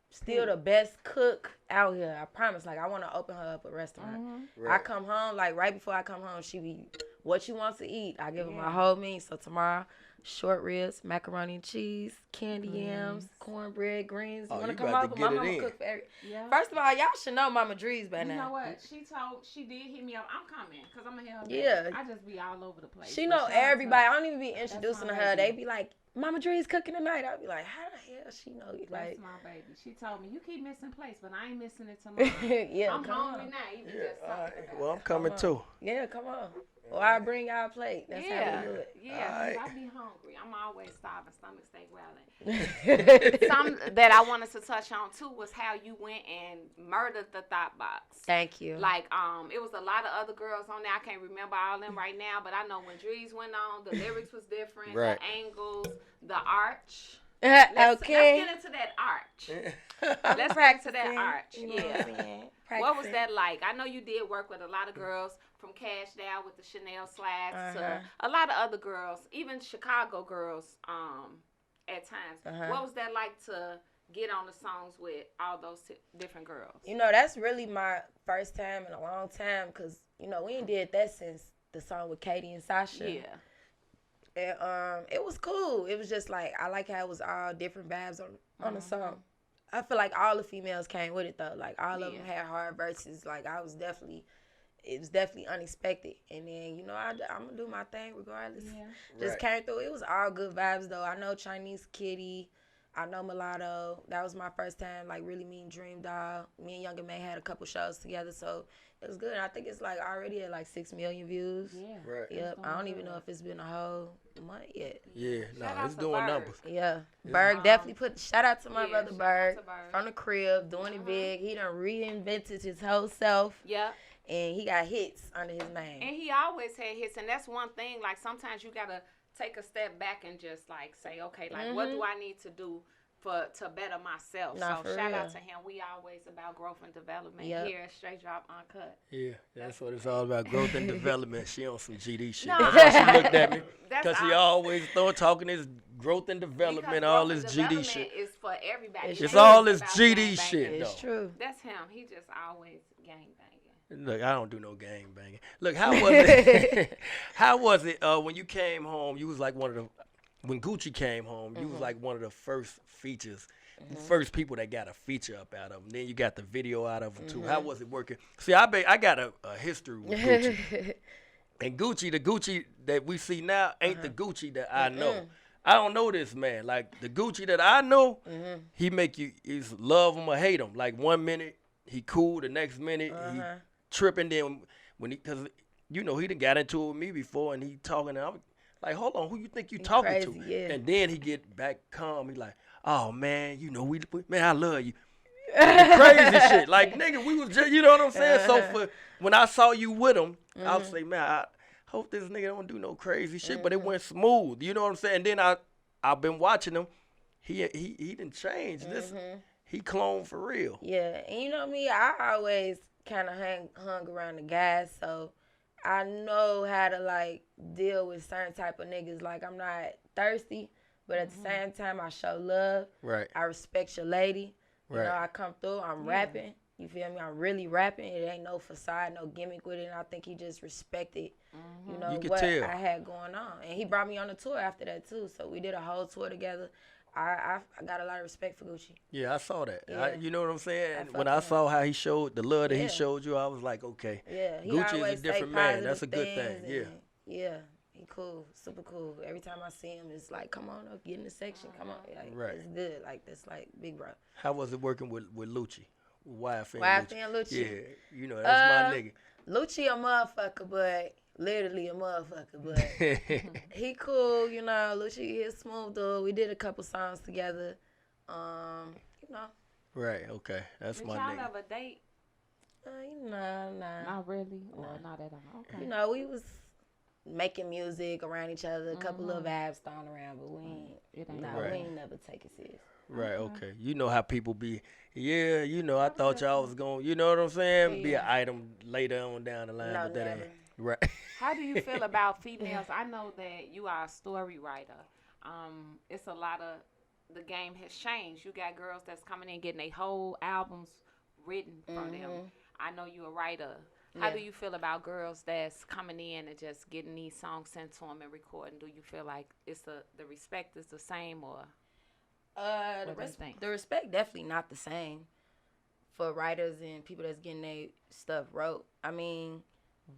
still the best cook out here. I promise. Like, I want to open her up a restaurant. I Right. come home, like, right before I come home, she be, what you want to eat? I give her my whole meal. So tomorrow, short ribs, macaroni and cheese, candy yams, cornbread, greens. Oh, You want you to come about to over? get My it mama in. cook for every. Yeah. First of all, y'all should know Mama Drees by You know now. what? She did hit me up. I'm coming because I'm gonna help. Yeah. I just be all over the place. She But know shout out to everybody. her. I don't even be introducing my her. baby. They be like, Mama Drees cooking tonight. I be like, how the hell she know you? That's Like, my baby. She told me you keep missing plates, but I ain't missing it tomorrow. yeah, I'm come hungry on. now. You Yeah, just all talking right. about Well, it. I'm coming on. too. Yeah, come on. Or I bring y'all a plate. That's how Yeah, we do it. yeah. 'Cause Alright. I be hungry. I'm always starving. Stomach stay growling. Thank Some that I wanted to touch on too was how you went and murdered the thought box. you. Like, it was a lot of other girls on there. I can't remember all them right now, but I know when Drees went on, the lyrics was different, Right. the angles, the arch. Let's Okay. get into that arch. I'm Let's get practicing, into that arch. you know what I'm saying? What was Practicing. that like? I know you did work with a lot of girls from Cash Down with the Chanel slides to Uh-huh. a lot of other girls, even Chicago girls at times. Uh-huh. What was that like to get on the songs with all those different girls? You know, that's really my first time in a long time because, you know, we ain't did that since the song with Katie and Sasha. Yeah. And it was cool. It was just like, I like how it was all different vibes on the song. I feel like all the females came with it though. Like all of them had hard verses. Like it was definitely unexpected. And then, you know, I'm gonna do my thing regardless. Yeah. Just came through. It was all good vibes though. I know Chinese Kitty. I know Mulatto. That was my first time like really meeting Dream Doll. Me and Young and May had a couple shows together, so it was good. And I think it's like already at like 6 million views. Yeah. Right. Yep. I don't even know if it's been a whole month yet. Yeah, Shout out it's to doing Berg. numbers. Yeah. Berg definitely put shout out to my Yeah, brother shout out Berg to Berg. from the crib, doing it big. He done reinvented his whole self Yeah. and he got hits under his name. And he always had hits, and that's one thing. Like sometimes you gotta take a step back and just like say, okay, like what do I need to do to better myself? Nah, so for shout real. out to him. We always about growth and development Yep. here at Str8Drop Uncut. Yeah, that's what it's all about. Growth and development. She on some GD shit. No. That's why she looked at me. That's Because she all- always talking this growth and development, Because all growth this and GD development shit. is for everybody. It's It It's ain't all just this about GD gangbanging. shit, It's though. true. That's him. He just always gang banging. Look, I don't do no gang banging. Look, how was it? How was it when you came home? You was like one of the when Gucci came home. You was like one of the first features, first people that got a feature up out of him. Then you got the video out of him too. How was it working? See, I got a history with Gucci, and Gucci, the Gucci that we see now ain't the Gucci that I know. I don't know this man. Like the Gucci that I know, he make you is love him or hate him. Like 1 minute he cool, the next minute he tripping. Then when cause you know he done got into it with me before, and he talking. And I'm like, hold on, who you think you talking crazy, to? yeah. And then he get back calm. He like, oh man, you know man, I love you. Crazy shit. Like nigga, we was just, you know what I'm saying. So for when I saw you with him, I was like, man, I hope this nigga don't do no crazy shit. But it went smooth. You know what I'm saying. And then I've been watching him. He didn't change. This he cloned for real. Yeah, and you know me, I always kind of hung around the guys, so I know how to like deal with certain type of niggas. Like I'm not thirsty, but at the same time I show love. Right. I respect your lady. You Right. know, I come through, I'm rapping. You feel me? I'm really rapping. It ain't no facade, no gimmick with it. And I think he just respected, you know, You could what tell. I had going on. And he brought me on the tour after that too. So we did a whole tour together. I got a lot of respect for Gucci. Yeah, I saw that. Yeah. You know what I'm saying? I And fuck when I with him. saw how he showed the love that he Yeah. showed you, I was like, okay. Yeah, he Gucci always is a different man. That's a positive good thing. things Yeah. and yeah, he cool, super cool. Every time I see him, it's like, come on up, get in the section, come on. Like, Right. It's good. Like, that's like big bro. How was it working with Lucci? YF and YF Lucci? and Lucci? Yeah, you know, that's my nigga. Lucci a motherfucker, but literally a motherfucker, but he cool, you know. Lucci, he a smooth dude. We did a couple songs together. You know, Right, okay. That's Did my y'all nigga. ever date? nah. Not really, or not at all. Okay. You know, we was making music around each other, a couple little vibes thrown around, but we ain't, Right. we ain't never take it serious. Right, okay. You know how people be, yeah, you know, I thought y'all was going, you know what I'm saying? Be an item later on down the line, No, but that never. ain't. Right. How do you feel about females? I know that you are a story writer. It's a lot of the game has changed. You got girls that's coming in getting their whole albums written for them. I know you're a writer. How do you feel about girls that's coming in and just getting these songs sent to them and recording? Do you feel like the respect is the same or? The respect definitely not the same for writers and people that's getting their stuff wrote. I mean,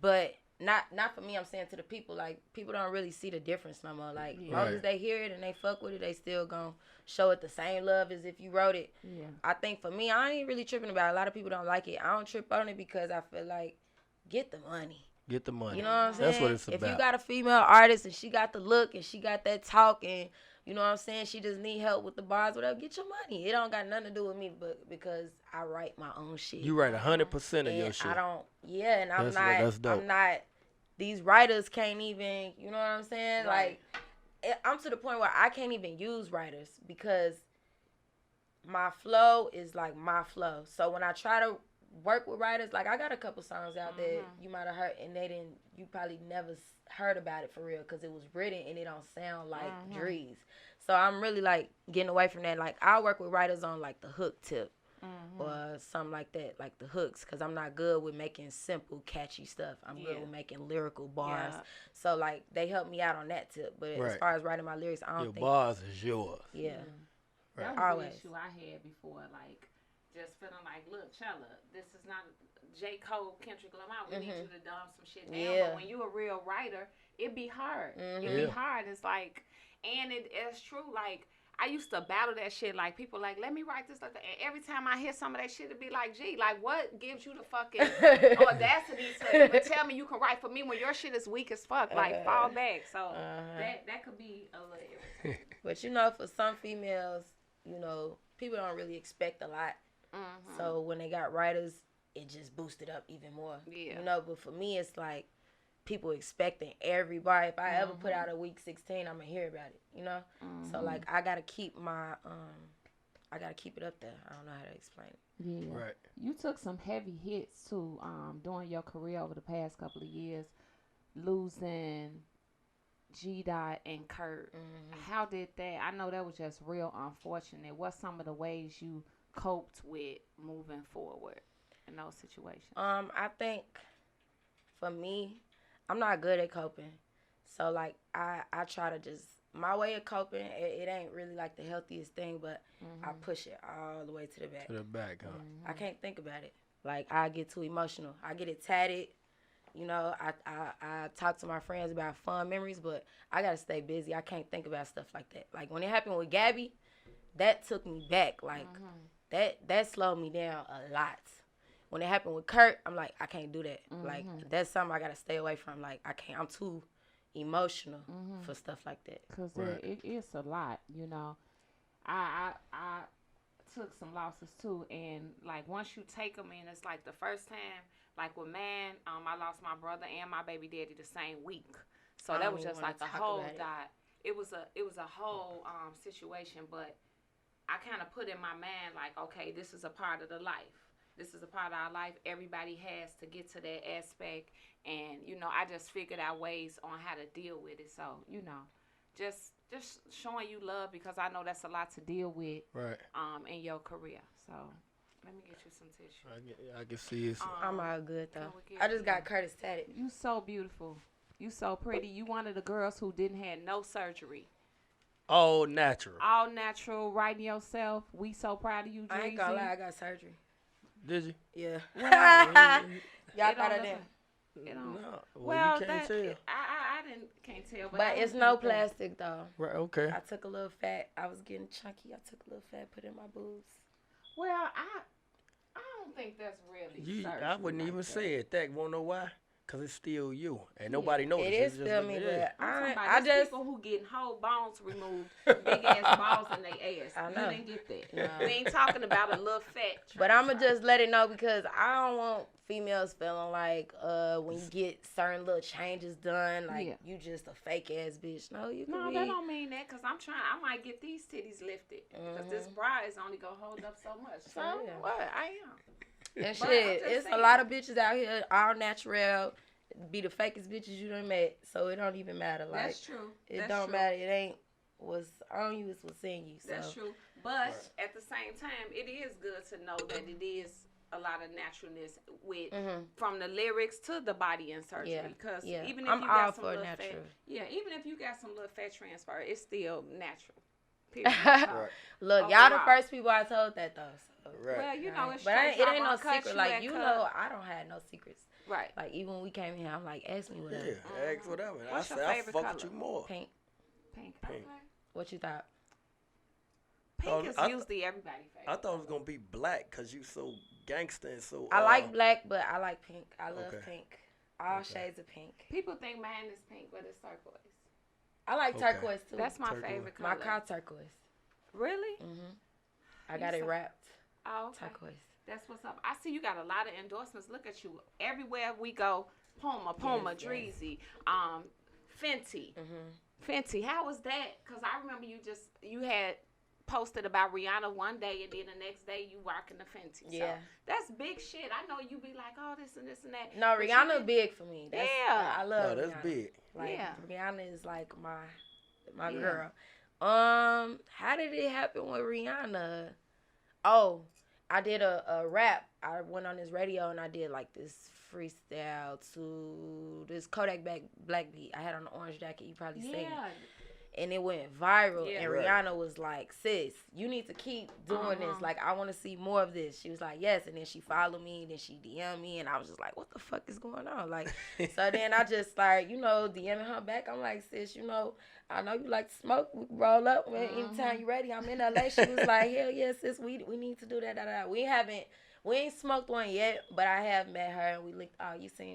but not for me. I'm saying to the people, like, people don't really see the difference no more. Like, as long as they hear it and they fuck with it, they still gonna show it the same love as if you wrote it. Yeah. I think for me, I ain't really tripping about it. A lot of people don't like it. I don't trip on it because I feel like, get the money. Get the money. You know what I'm saying? That's what it's about. If you got a female artist and she got the look and she got that talk and, you know what I'm saying, she just need help with the bars, whatever, get your money. It don't got nothing to do with me, but because I write my own shit. You write 100% of and your shit. I don't, and I'm That's dope. not, these writers can't even, you know what I'm saying? Right. Like, I'm to the point where I can't even use writers because my flow is like my flow. So when I try to work with writers, like I got a couple songs out there you might have heard, and you probably never heard about it for real because it was written and it don't sound like Dreezy. So I'm really like getting away from that. Like I work with writers on like the hook tip. Or something like that, like the hooks, because I'm not good with making simple, catchy stuff. I'm good with making lyrical bars. Yeah. So, like, they help me out on that tip. But as far as writing my lyrics, I don't Your think... bars is yours. Yeah. That was Always. the issue I had before, like, just feeling like, look, Chella, this is not J. Cole, Kendrick Lamar. We need you to dumb some shit down. Yeah. But when you a real writer, it be hard. It be hard. It's like, and it's true, like, I used to battle that shit. Like, people like, let me write this like that. And every time I hear some of that shit, it'd be like, gee, like, what gives you the fucking audacity to even tell me you can write for me when your shit is weak as fuck? Like, fall back. So that could be a little irritating. But, you know, for some females, you know, people don't really expect a lot. So when they got writers, it just boosted up even more. Yeah. You know, but for me, it's like, people expecting everybody. If I ever put out a week 16, I'm gonna hear about it, you know? So like I gotta keep my I gotta keep it up there. I don't know how to explain it. Yeah. Right. You took some heavy hits too, during your career over the past couple of years, losing G Dot and Kurt. How did that? I know that was just real unfortunate. What's some of the ways you coped with moving forward in those situations? I think for me, I'm not good at coping. So, like, I try to just, my way of coping, it ain't really, like, the healthiest thing, but I push it all the way to the back. To the back, huh? I can't think about it. Like, I get too emotional. I get it tatted. You know, I talk to my friends about fun memories, but I got to stay busy. I can't think about stuff like that. Like, when it happened with Gabby, that took me back. Like, that slowed me down a lot. When it happened with Kurt, I'm like, I can't do that. Like, that's something I got to stay away from. Like, I can't. I'm too emotional for stuff like that. Because it's a lot, you know. I took some losses, too. And, like, once you take them in, it's like the first time, like with Man, I lost my brother and my baby daddy the same week. So that was just like a whole dot. It was a whole situation, but I kind of put in my mind, like, okay, this is a part of the life. This is a part of our life. Everybody has to get to that aspect. And, you know, I just figured out ways on how to deal with it. So, you know, just showing you love because I know that's a lot to deal with in your career. So, let me get you some tissue. I can see it. I'm all good, though. I just got Curtis tatted. You so beautiful. You so pretty. You one of the girls who didn't have no surgery. All natural. All natural, writing yourself. We so proud of you, Dreezy. I ain't gonna lie, I got surgery. Did you? Yeah. Well, Y'all thought of that. No. Well, you can't tell. I can't tell. But it's no plastic, though. Right, okay. I took a little fat. I was getting chunky. I took a little fat, put it in my boobs. Well, I don't think that's really surgery. I wouldn't even say it. That won't know why. Because it's still you. And nobody knows it. It is still me, but I just people who getting whole bones removed, big ass balls in their ass. I know. You didn't get that. No. We ain't talking about a little fat. But I'ma just let it know because I don't want females feeling like when you get certain little changes done, like you just a fake ass bitch. No, you can No, be. that don't mean that because I might get these titties lifted because this bra is only gonna hold up so much. So what? I am. And shit, it's a lot of bitches out here, all natural, be the fakest bitches you done met, so it don't even matter. Like, that's true. It don't matter. It ain't what's on you, it's what's in you. So. That's true. But at the same time, it is good to know that it is a lot of naturalness with from the lyrics to the body and surgery. Because even if I'm you all got some for little natural. fat, even if you got some little fat transfer, it's still natural. Period. Look, y'all the first people I told that though. So. Well, you know, it's but it ain't no secret. Like you cut. know, I don't have no secrets. Right. Like even when we came here, I'm like, ask me whatever. Yeah, ask whatever. What's I your said I favorite fuck color? with you more. Pink. Okay. What you thought? Pink is usually everybody's favorite. I thought it was gonna be black because you so gangster and so. I like black, but I like pink. I love Okay. pink. All shades of pink. People think mine is pink, but it's turquoise. I like turquoise too. That's my Turquoise. favorite my color. car turquoise. Really? I got it wrapped. Oh, okay. Turquoise. That's what's up. I see you got a lot of endorsements. Look at you. Everywhere we go, Puma, Yes. Dreezy, Fenty. Fenty, how was that? Because I remember you had posted about Rihanna one day, and then the next day you rocking the Fenty. Yeah. So that's big shit. I know you be like, oh, this and this and that. No, But Rihanna big for me. That's, Yeah. I love No, that's Rihanna. big. Like, Yeah. Rihanna is like my Yeah. girl. How did it happen with Rihanna? Oh, I did a rap. I went on this radio and I did like this freestyle to this Kodak Black beat. I had on an orange jacket. You probably seen it. Yeah. And it went viral. Yeah. And Right. Rihanna was like, sis, you need to keep doing this. Like, I want to see more of this. She was like, yes. And then she followed me. Then she DM'd me. And I was just like, what the fuck is going on? Like, so then I just started, DMing her back. I'm like, sis, I know you like to smoke. We can roll up. Anytime you ready, I'm in LA. She was like, hell yeah, sis, we need to do that. We ain't smoked one yet, but I have met her and we linked. Oh,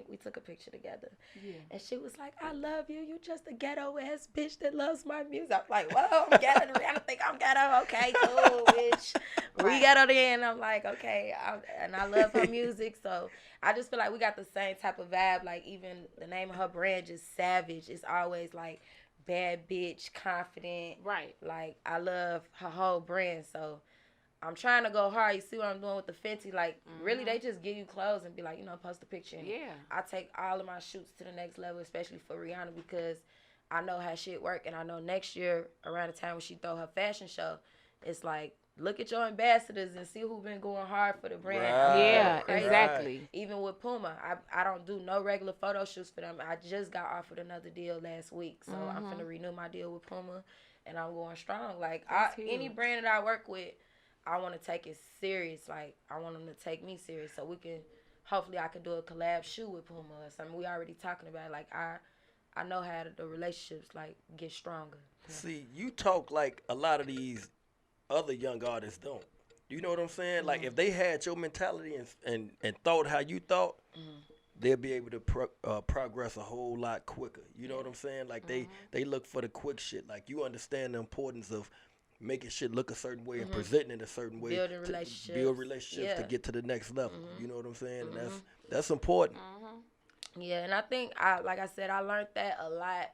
we took a picture together. Yeah. And she was like, I love you. You just a ghetto ass bitch that loves my music. I'm like, whoa, I'm ghetto. I don't think I'm ghetto. Okay, cool, bitch. We ghetto then. I'm like, okay. And I love her music. So I just feel like we got the same type of vibe. Like even the name of her brand, just Savage. It's always like bad bitch, confident. Right. Like I love her whole brand. So I'm trying to go hard. You see what I'm doing with the Fenty? Like, really, they just give you clothes and be like, post a picture. And Yeah. I take all of my shoots to the next level, especially for Rihanna, because I know how shit work. And I know next year, around the time when she throw her fashion show, it's like, look at your ambassadors and see who been going hard for the brand. Right. Yeah, Crazy. exactly. Even with Puma, I don't do no regular photo shoots for them. I just got offered another deal last week. So I'm finna renew my deal with Puma, and I'm going strong. Like, any brand that I work with, I want to take it serious. Like, I want them to take me serious so hopefully I can do a collab shoe with Puma or something. We already talking about it. Like, I know how the relationships, like, get stronger. See, you talk like a lot of these other young artists don't. You know what I'm saying? Like, if they had your mentality and thought how you thought, they'll be able to progress a whole lot quicker. You know what I'm saying? Like, they look for the quick shit. Like, you understand the importance of making shit look a certain way and presenting it a certain way. Build relationships to get to the next level. You know what I'm saying? And that's important. Yeah, and I think, like I said, I learned that a lot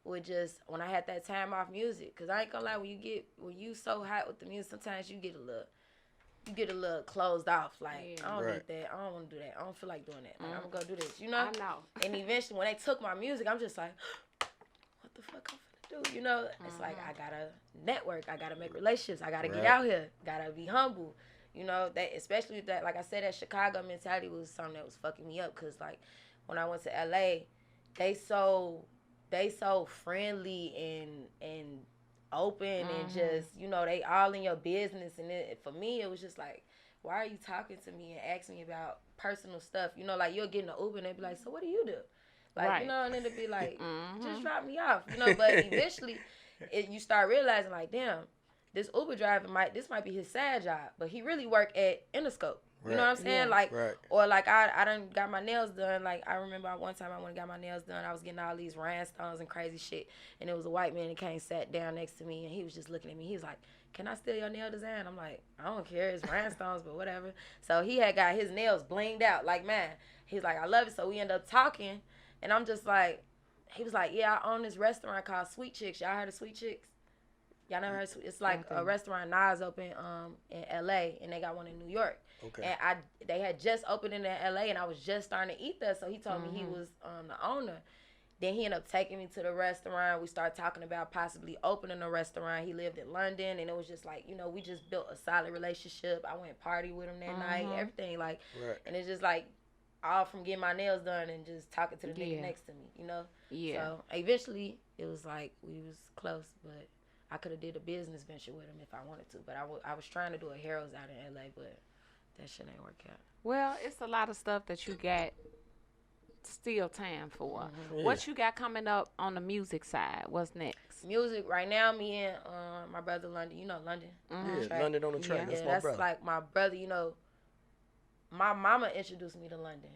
with just when I had that time off music. Because I ain't gonna lie, when you so hot with the music, sometimes you get a little closed off. Like, I don't need that. I don't want to do that. I don't feel like doing that. Like, I'm going to go do this, I know. And eventually, when they took my music, I'm just like, what the fuck I'm finna do? It's like, I got to network. I got to make relationships. I got to get out here. Got to be humble. That, especially that, like I said, that Chicago mentality was something that was fucking me up. Because, like, when I went to LA, they so friendly and open and just, they all in your business. And for me, it was just like, why are you talking to me and asking me about personal stuff? Like, you'll get in the Uber and they be like, so what do you do? Like, and then it'd be like, just drop me off, but eventually you start realizing, like, damn, this Uber driver might be his side job, but he really work at Interscope. You know what I'm saying? Like, or like I done got my nails done. Like, I remember one time I went and got my nails done. I was getting all these rhinestones and crazy shit. And it was a white man that came, sat down next to me, and he was just looking at me. He was like, can I steal your nail design? I'm like, I don't care. It's rhinestones, but whatever. So he had got his nails blinged out like mine. He's like, I love it. So we end up talking, and I'm just like, he was like, yeah, I own this restaurant called Sweet Chicks. Y'all heard of Sweet Chicks? Y'all never heard? It's like a restaurant Nas opened in L.A. and they got one in New York. Okay. And they had just opened in L.A. and I was just starting to eat there, so he told me he was the owner. Then he ended up taking me to the restaurant. We started talking about possibly opening a restaurant. He lived in London, and it was just like, we just built a solid relationship. I went party with him that night, everything like, and it's just like all from getting my nails done and just talking to the nigga next to me, Yeah. So eventually it was like we was close, but I could have did a business venture with him if I wanted to. But I was trying to do a Harold's out in L.A., but that shit ain't work out. Well, it's a lot of stuff that you got still time for. What you got coming up on the music side? What's next? Music right now, me and my brother London. You know London. Yeah, London on the track. Yeah, that's my brother. Like my brother. my mama introduced me to London.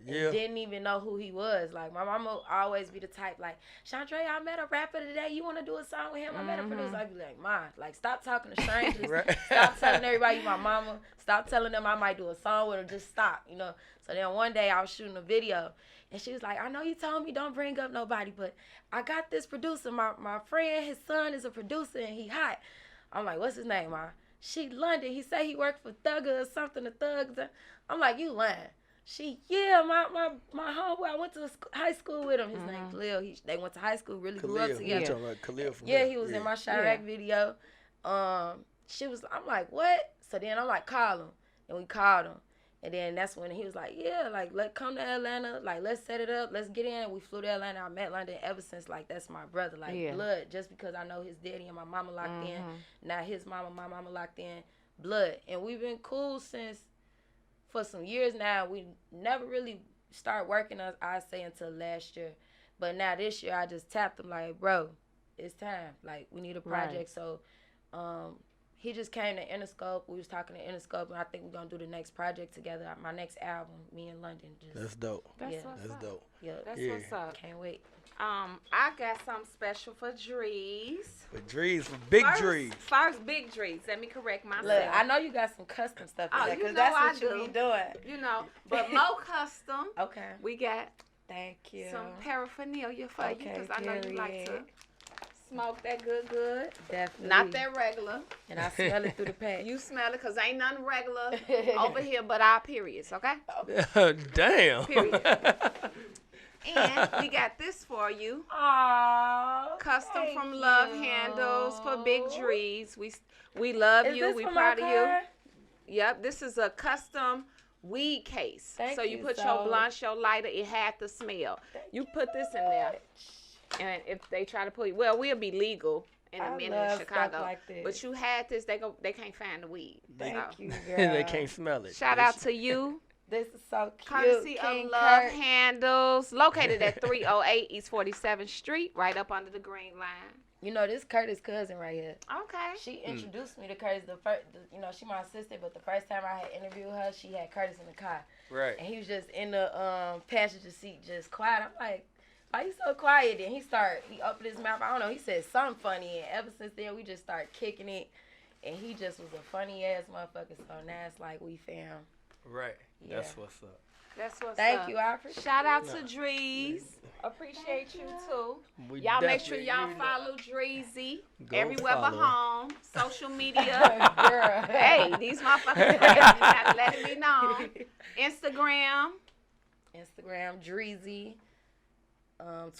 Yeah. Didn't even know who he was. Like, my mama always be the type, like, Chandra, I met a rapper today. You want to do a song with him? I met a producer. I'd be like, Ma, like, stop talking to strangers. Right. Stop telling everybody you my mama. Stop telling them I might do a song with her. Just stop, you know. So then one day I was shooting a video, and she was like, I know you told me don't bring up nobody, but I got this producer. My friend, his son is a producer, and he hot. I'm like, what's his name, Ma? She London. He say he worked for Thugger or something, the Thugs. I'm like, you lying. She, yeah, my homeboy, I went to high school with him. His name Khalil. They went to high school, really grew up Khalil. together. You talking about Khalil from Yeah, here. he was in my Chirac video. She was, I'm like, what? So then I'm like, call him. And we called him. And then that's when he was like, yeah, like, come to Atlanta. Like, let's set it up. Let's get in. We flew to Atlanta. I met London ever since, like, that's my brother. Like, blood. Just because I know his daddy and my mama locked in. Now his mama, my mama locked in. Blood. And we've been cool since, for some years now. We never really started working, I say, until last year. But now this year, I just tapped him like, bro, it's time. Like, we need a project. So, he just came to Interscope. We was talking to Interscope, and I think we're going to do the next project together. My next album, me and London. That's dope. That's dope. Yeah. That's Yeah. what's up. Can't wait. I got something special for Drees. For Drees, for Big Drees. First, Big Drees. Let me correct myself. Look, I know you got some custom stuff in Oh, there, you because know that's I what you do. be doing. You know, but more custom. Okay. We got Thank you. some paraphernalia for you, Okay, because I know you like to period. smoke that good. Definitely. Not that regular. And I smell it through the pack. You smell it, because ain't nothing regular over here but our periods, okay? Damn. Period. And we got this for you. Aww. Custom from Love Handles for Big Drees. We love you. We proud of you. Yep, this is a custom weed case. Thank so you you, put so. your blunt, your lighter, it had the smell. You put this in there. And if they try to pull you, well, we'll be legal in a minute in love Chicago. stuff like this. But you had this, they can't find the weed. Thank you, girl. They can't smell it. Shout out to you. This is so cute. Courtesy King of Love Kurt. Handles, located at 308 East 47th Street, right up under the green line. You know, this Curtis' cousin right here. Okay. She introduced me to Curtis you know, she my assistant, but the first time I had interviewed her, she had Curtis in the car. Right. And he was just in the passenger seat, just quiet. I'm like, why you so quiet? And he opened his mouth. I don't know. He said something funny. And ever since then, we just started kicking it. And he just was a funny ass motherfucker. So now it's like we fam. Right. Yeah. That's what's up. That's what's up. Thank you. I appreciate Shout out to Drees. Appreciate you too. We Y'all make sure definitely y'all need follow Dreezy Go everywhere but follow. home. Social media. Girl. Hey, these motherfuckers crazy. You gotta let it be known. Instagram. Instagram, Dreezy.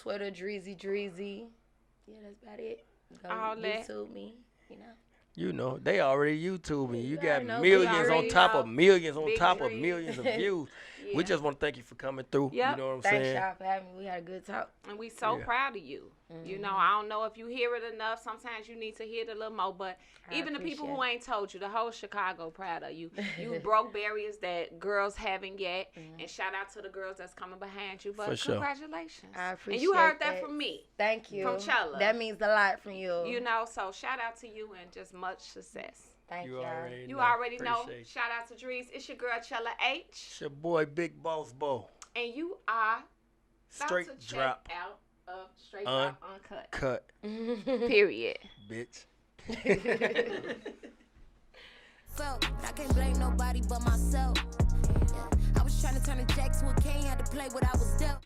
Twitter, Dreezy. Yeah, that's about it. Go All that. YouTube me, you know. You know, they already YouTube me. You You got already know. millions We on already top know. of millions on Big top of dreams. millions of views. Yeah. We just want to thank you for coming through. Yep. You know what I'm Thanks, saying? y'all, for having me. We had a good talk. And we so Yeah. proud of you. You know, I don't know if you hear it enough. Sometimes you need to hear it a little more. But I even the people who appreciate ain't told you, the whole Chicago proud of you. You broke barriers that girls haven't yet. And shout out to the girls that's coming behind you. But For sure. congratulations. I And you heard appreciate that that. from me. Thank you. From Chella. That means a lot from you. You know, so shout out to you and just much success. Thank You y'all. already You know. already know. Appreciate you. Shout out to Drees. It's your girl, Chella H. It's your boy, Big Boss Bo. And you are about Straight to drop check out of Straight Drop Uncut. cut, Period. bitch. Felt, but I can't blame nobody but myself. Yeah. I was trying to turn a jack to a king, had to play what I was dealt.